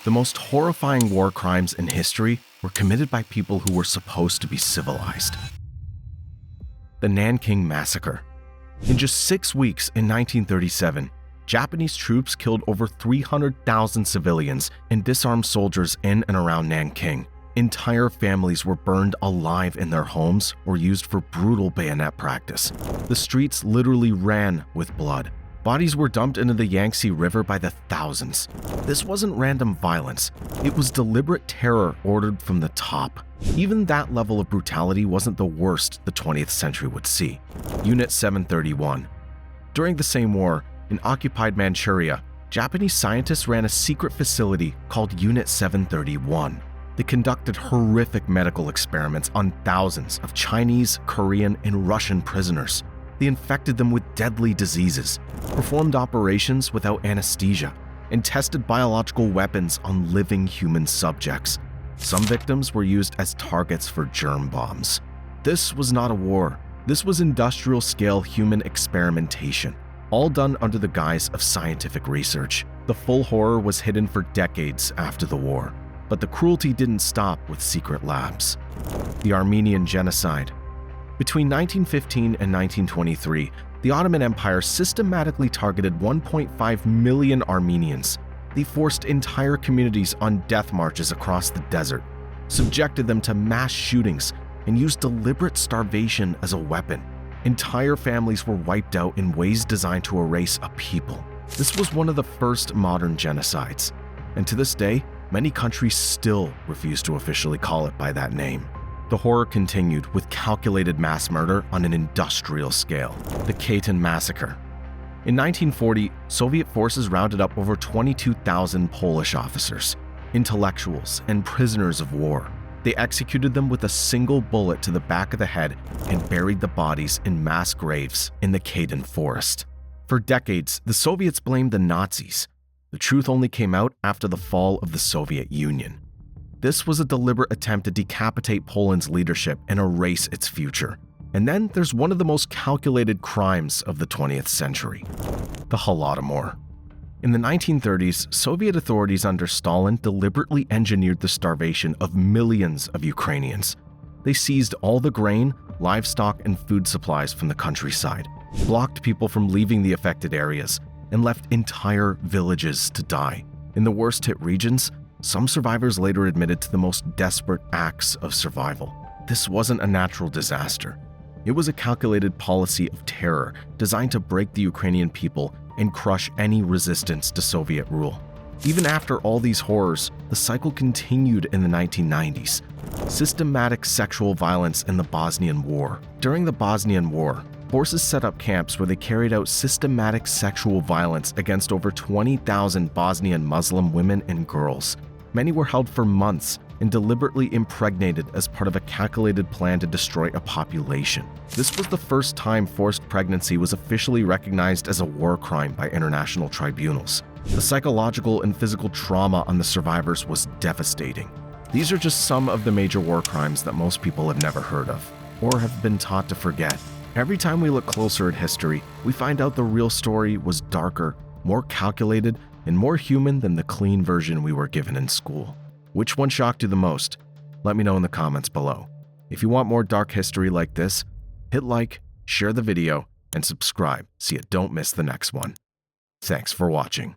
The most horrifying war crimes in history were committed by people who were supposed to be civilized. The Nanking Massacre. In just 6 weeks in 1937, Japanese troops killed over 300,000 civilians and disarmed soldiers in and around Nanking. Entire families were burned alive in their homes or used for brutal bayonet practice. The streets literally ran with blood. Bodies were dumped into the Yangtze River by the thousands. This wasn't random violence. It was deliberate terror ordered from the top. Even that level of brutality wasn't the worst the 20th century would see. Unit 731. During the same war, in occupied Manchuria, Japanese scientists ran a secret facility called Unit 731. They conducted horrific medical experiments on thousands of Chinese, Korean, and Russian prisoners. They infected them with deadly diseases, performed operations without anesthesia, and tested biological weapons on living human subjects. Some victims were used as targets for germ bombs. This was not a war. This was industrial-scale human experimentation, all done under the guise of scientific research. The full horror was hidden for decades after the war. But the cruelty didn't stop with secret labs. The Armenian Genocide. Between 1915 and 1923, the Ottoman Empire systematically targeted 1.5 million Armenians. They forced entire communities on death marches across the desert, subjected them to mass shootings, and used deliberate starvation as a weapon. Entire families were wiped out in ways designed to erase a people. This was one of the first modern genocides, and to this day, many countries still refuse to officially call it by that name. The horror continued with calculated mass murder on an industrial scale. The Katyn Massacre. In 1940, Soviet forces rounded up over 22,000 Polish officers, intellectuals, and prisoners of war. They executed them with a single bullet to the back of the head and buried the bodies in mass graves in the Katyn forest. For decades, the Soviets blamed the Nazis. The truth only came out after the fall of the Soviet Union. This was a deliberate attempt to decapitate Poland's leadership and erase its future. And then there's one of the most calculated crimes of the 20th century, the Holodomor. In the 1930s, Soviet authorities under Stalin deliberately engineered the starvation of millions of Ukrainians. They seized all the grain, livestock, and food supplies from the countryside, blocked people from leaving the affected areas, and left entire villages to die. In the worst-hit regions, some survivors later admitted to the most desperate acts of survival. This wasn't a natural disaster. It was a calculated policy of terror designed to break the Ukrainian people and crush any resistance to Soviet rule. Even after all these horrors, the cycle continued in the 1990s. Systematic sexual violence in the Bosnian War. During the Bosnian War, forces set up camps where they carried out systematic sexual violence against over 20,000 Bosnian Muslim women and girls. Many were held for months and deliberately impregnated as part of a calculated plan to destroy a population. This was the first time forced pregnancy was officially recognized as a war crime by international tribunals. The psychological and physical trauma on the survivors was devastating. These are just some of the major war crimes that most people have never heard of, or have been taught to forget. Every time we look closer at history, we find out the real story was darker, more calculated, and more human than the clean version we were given in school. Which one shocked you the most? Let me know in the comments below. If you want more dark history like this, hit like, share the video, and subscribe so you don't miss the next one. Thanks for watching.